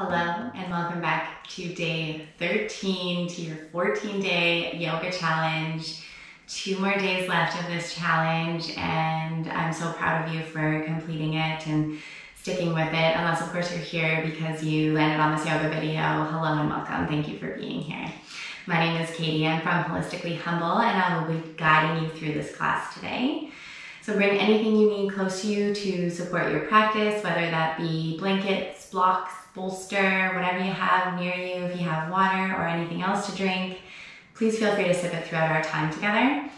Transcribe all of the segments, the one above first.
Hello and welcome back to day 13 to your 14-day yoga challenge. 2 more days left of this challenge and I'm so proud of you for completing it and sticking with it, unless of course you're here because you landed on this yoga video. Hello and welcome. Thank you for being here. My name is Katie. I'm from Holistically Humble and I will be guiding you through this class today. So bring anything you need close to you to support your practice, whether that be blankets, blocks, bolster, whatever you have near you. If you have water or anything else to drink, please feel free to sip it throughout our time together.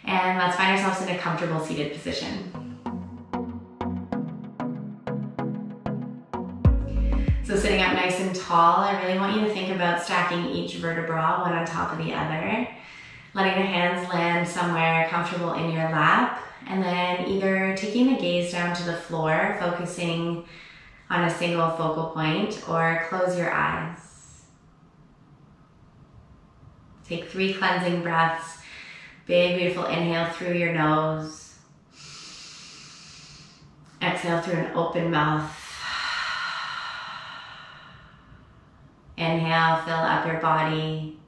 And let's find ourselves in a comfortable seated position. So sitting up nice and tall, I really want you to think about stacking each vertebra one on top of the other, letting the hands land somewhere comfortable in your lap, and then either taking the gaze down to the floor, focusing on a single focal point, or close your eyes. Take 3 cleansing breaths. Big, beautiful inhale through your nose. Exhale through an open mouth. Inhale, fill up your body.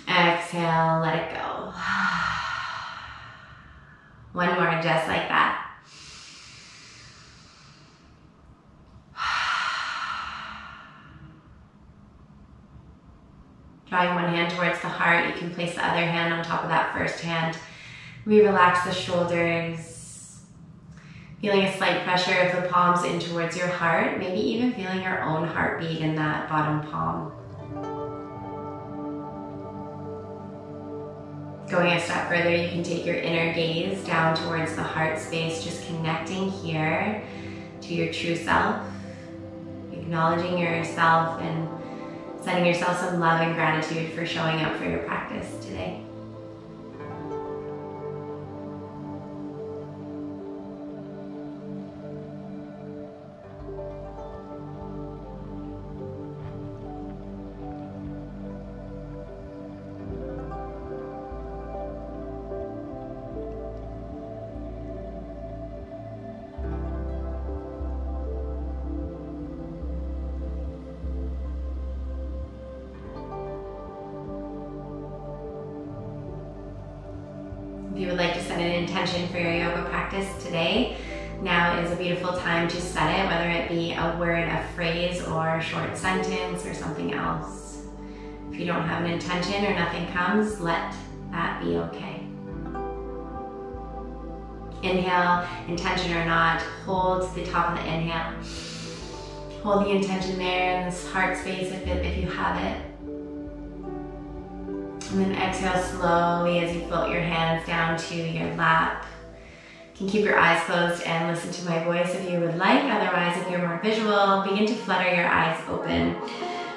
Exhale, let it go. One more, just like that. Drawing one hand towards the heart, you can place the other hand on top of that first hand. We relax the shoulders, feeling a slight pressure of the palms in towards your heart, maybe even feeling your own heartbeat in that bottom palm. Going a step further, you can take your inner gaze down towards the heart space, just connecting here to your true self, acknowledging yourself and sending yourself some love and gratitude for showing up for your practice today. If you would like to set an intention for your yoga practice today, now is a beautiful time to set it, whether it be a word, a phrase, or a short sentence, or something else. If you don't have an intention or nothing comes, let that be okay. Inhale, intention or not, hold to the top of the inhale. Hold the intention there in this heart space if you have it. And then exhale slowly as you float your hands down to your lap. You can keep your eyes closed and listen to my voice if you would like. Otherwise, if you're more visual, begin to flutter your eyes open.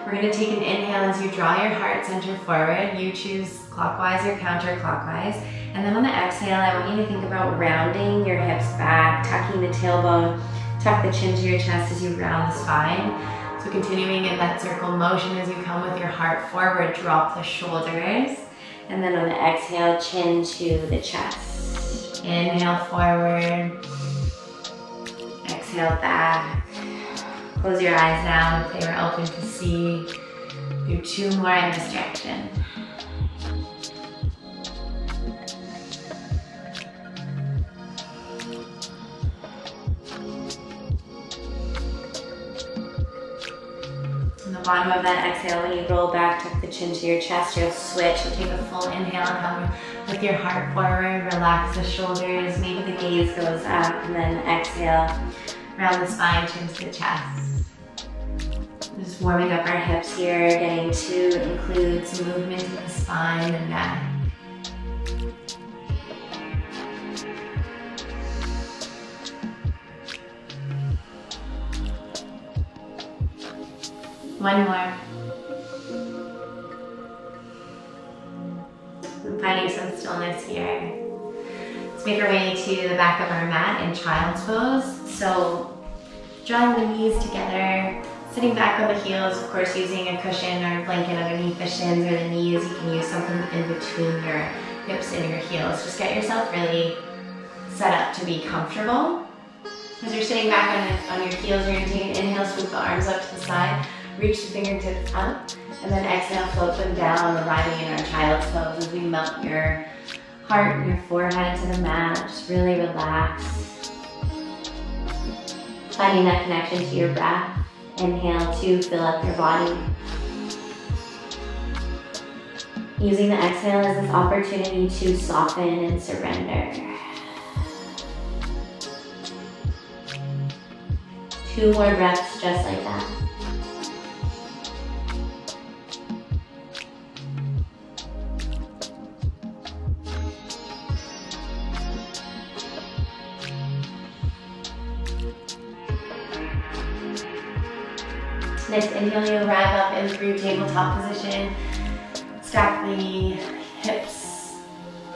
We're going to take an inhale as you draw your heart center forward. You choose clockwise or counterclockwise. And then on the exhale, I want you to think about rounding your hips back, tucking the tailbone, tuck the chin to your chest as you round the spine. So continuing in that circle motion as you come with your heart forward, drop the shoulders. And then on the exhale, chin to the chest. Inhale forward. Exhale back. Close your eyes now if they were open to see. Do 2 more in this direction. Bottom of that exhale, when you roll back, tuck the chin to your chest, you'll switch. You'll take a full inhale and come with your heart forward, relax the shoulders, maybe the gaze goes up, and then exhale, round the spine, chin to the chest. Just warming up our hips here, getting to include some movement in the spine and neck. One more. I'm finding some stillness here. Let's make our way to the back of our mat in child's pose. So drawing the knees together, sitting back on the heels, of course using a cushion or a blanket underneath the shins or the knees. You can use something in between your hips and your heels. Just get yourself really set up to be comfortable. As you're sitting back on your heels, you're going to take an inhale, swoop the arms up to the side, reach the fingertips up, and then exhale, float them down, arriving in our child's pose as we melt your heart and your forehead to the mat. Just really relax. Finding that connection to your breath. Inhale to fill up your body. Using the exhale as this opportunity to soften and surrender. 2 more breaths just like that. Next inhale, you arrive up in through tabletop position. Stack the hips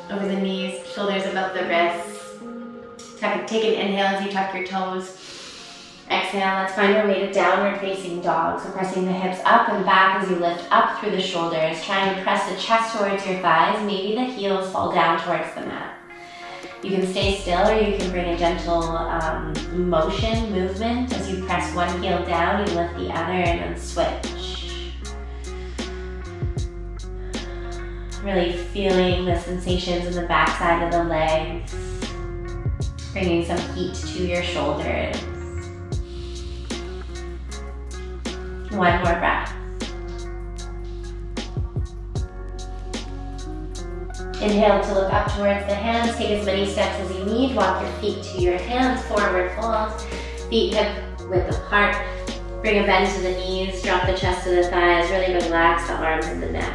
over the knees, shoulders above the wrists. Take an inhale as you tuck your toes. Exhale, let's find our way to downward facing dog. So pressing the hips up and back as you lift up through the shoulders. Trying to press the chest towards your thighs. Maybe the heels fall down towards the mat. You can stay still, or you can bring a gentle movement. As you press one heel down, you lift the other and then switch. Really feeling the sensations in the back side of the legs. Bringing some heat to your shoulders. 1 more breath. Inhale to look up towards the hands. Take as many steps as you need. Walk your feet to your hands. Forward fold. Feet hip width apart. Bring a bend to the knees. Drop the chest to the thighs. Really relax the arms and the neck.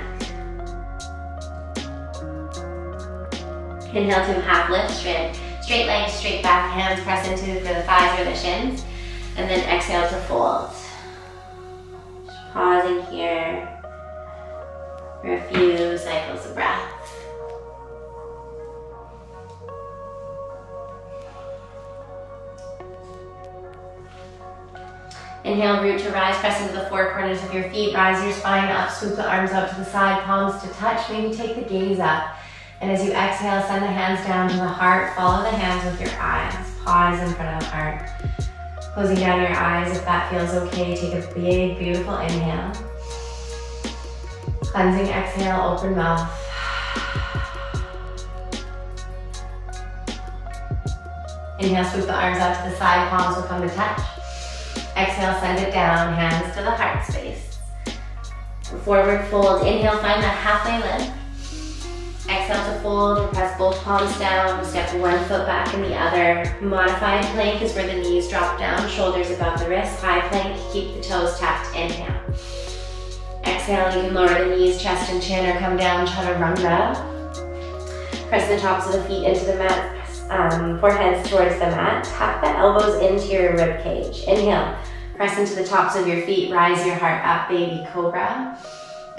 Inhale to half lift. Straight legs, straight back. Hands press into the thighs or the shins. And then exhale to fold. Just pausing here for a few cycles of breath. Inhale, root to rise, press into the 4 corners of your feet, rise your spine up, swoop the arms out to the side, palms to touch, maybe take the gaze up. And as you exhale, send the hands down to the heart, follow the hands with your eyes, pause in front of the heart. Closing down your eyes if that feels okay, take a big, beautiful inhale. Cleansing exhale, open mouth. Inhale, swoop the arms out to the side, palms will come to touch. Exhale, send it down, hands to the heart space. Forward fold, inhale, find that halfway lift. Exhale to fold, press both palms down, step 1 foot back and the other. Modified plank is where the knees drop down, shoulders above the wrists. High plank, keep the toes tapped, inhale. Exhale, you can lower the knees, chest and chin, or come down, chaturanga. Press the tops of the feet into the mat. Foreheads towards the mat. Tuck the elbows into your rib cage. Inhale, press into the tops of your feet, rise your heart up, baby cobra.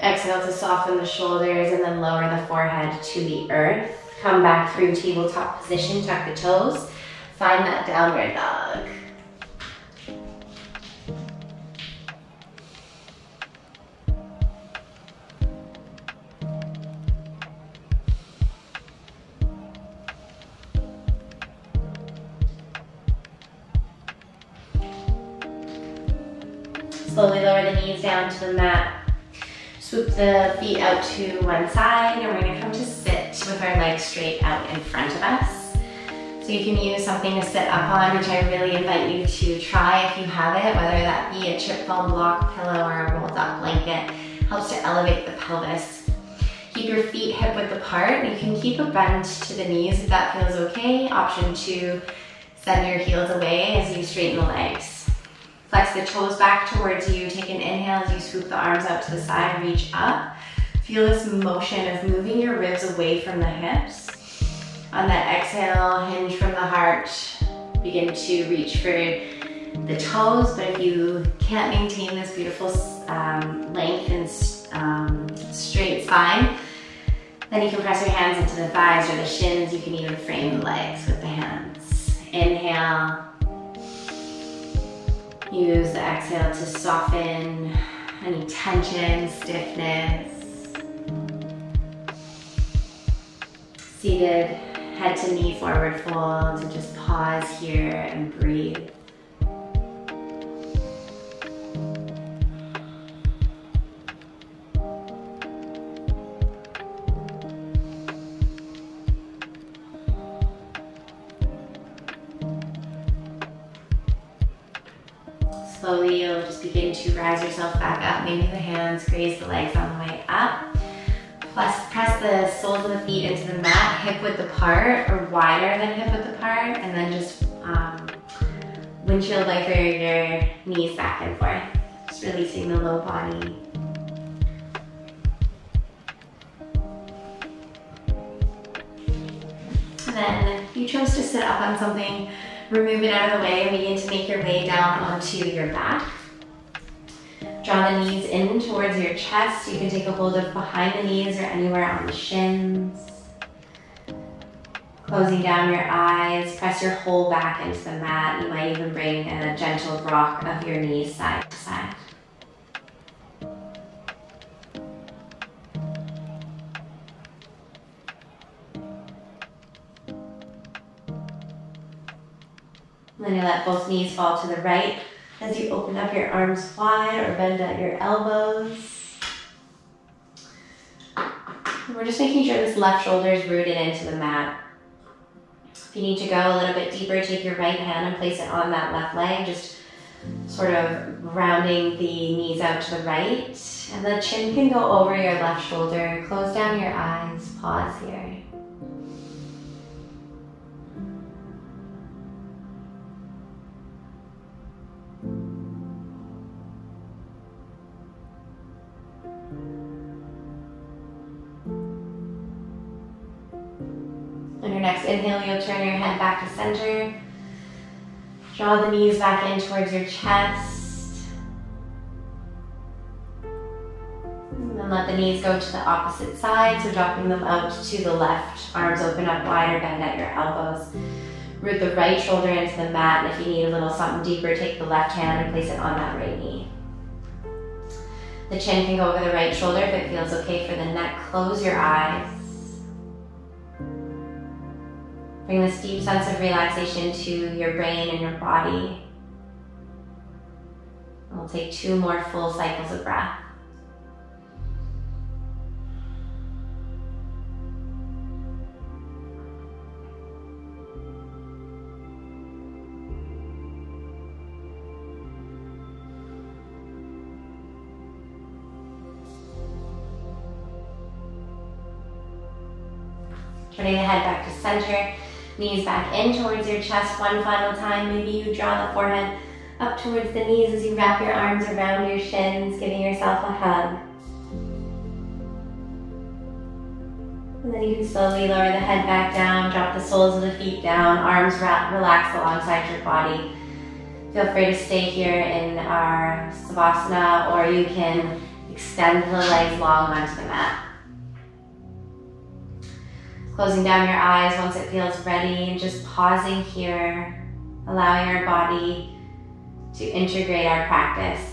Exhale to soften the shoulders and then lower the forehead to the earth. Come back through tabletop position, tuck the toes. Find that downward dog. Slowly lower the knees down to the mat. Swoop the feet out to one side, and we're going to come to sit with our legs straight out in front of us. So you can use something to sit up on, which I really invite you to try if you have it, whether that be a chip foam block pillow or a rolled up blanket. Helps to elevate the pelvis. Keep your feet hip width apart. You can keep a bend to the knees if that feels okay. Option 2, send your heels away as you straighten the legs. Flex the toes back towards you. Take an inhale as you swoop the arms out to the side, reach up. Feel this motion of moving your ribs away from the hips. On that exhale, hinge from the heart. Begin to reach for the toes, but if you can't maintain this beautiful length and straight spine, then you can press your hands into the thighs or the shins. You can even frame the legs with the hands. Inhale. Use the exhale to soften any tension, stiffness. Seated, head to knee forward fold, and just pause here and breathe. Slowly, you'll just begin to rise yourself back up. Maybe the hands graze the legs on the way up. Plus, press the soles of the feet into the mat, hip width apart or wider than hip width apart, and then just windshield wiper your knees back and forth. Just releasing the low body. And then you chose to sit up on something, remove it out of the way and begin to make your way down onto your back. Draw the knees in towards your chest. You can take a hold of behind the knees or anywhere on the shins. Closing down your eyes, press your whole back into the mat. You might even bring a gentle rock of your knees side to side. Then you let both knees fall to the right as you open up your arms wide or bend at your elbows. And we're just making sure this left shoulder is rooted into the mat. If you need to go a little bit deeper, take your right hand and place it on that left leg, just sort of rounding the knees out to the right. And the chin can go over your left shoulder. Close down your eyes, pause here. On your next inhale, you'll turn your head back to center. Draw the knees back in towards your chest. And then let the knees go to the opposite side, so dropping them out to the left. Arms open up wide or bend at your elbows. Root the right shoulder into the mat, and if you need a little something deeper, take the left hand and place it on that right knee. The chin can go over the right shoulder if it feels okay for the neck. Close your eyes. Bring this deep sense of relaxation to your brain and your body. And we'll take 2 more full cycles of breath. Turning the head back to center. Knees back in towards your chest one final time. Maybe you draw the forehead up towards the knees as you wrap your arms around your shins, giving yourself a hug. And then you can slowly lower the head back down, drop the soles of the feet down, arms relax alongside your body. Feel free to stay here in our savasana, or you can extend the legs long onto the mat. Closing down your eyes once it feels ready, and just pausing here, allowing our body to integrate our practice.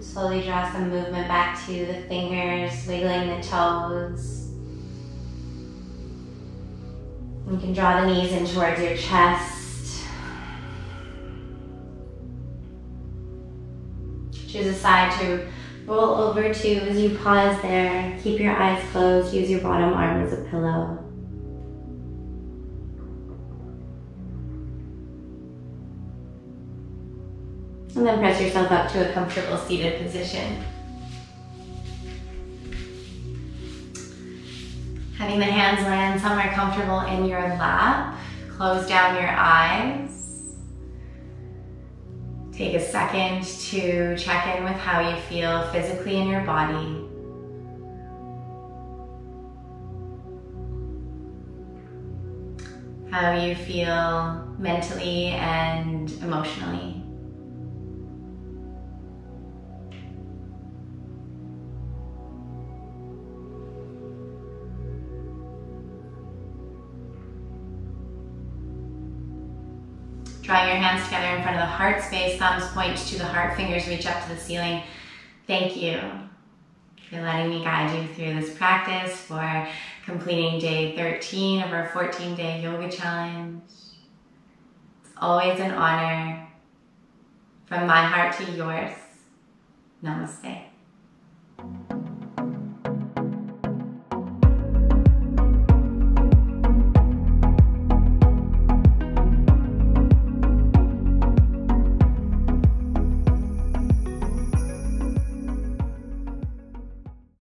Slowly draw some movement back to the fingers, wiggling the toes. You can draw the knees in towards your chest. Choose a side to roll over to as you pause there. Keep your eyes closed. Use your bottom arm as a pillow. And then press yourself up to a comfortable seated position. Having the hands land somewhere comfortable in your lap. Close down your eyes. Take a second to check in with how you feel physically in your body. How you feel mentally and emotionally. Drawing your hands together in front of the heart space, thumbs point to the heart, fingers reach up to the ceiling. Thank you for letting me guide you through this practice, for completing day 13 of our 14-day yoga challenge. It's always an honor. From my heart to yours, namaste.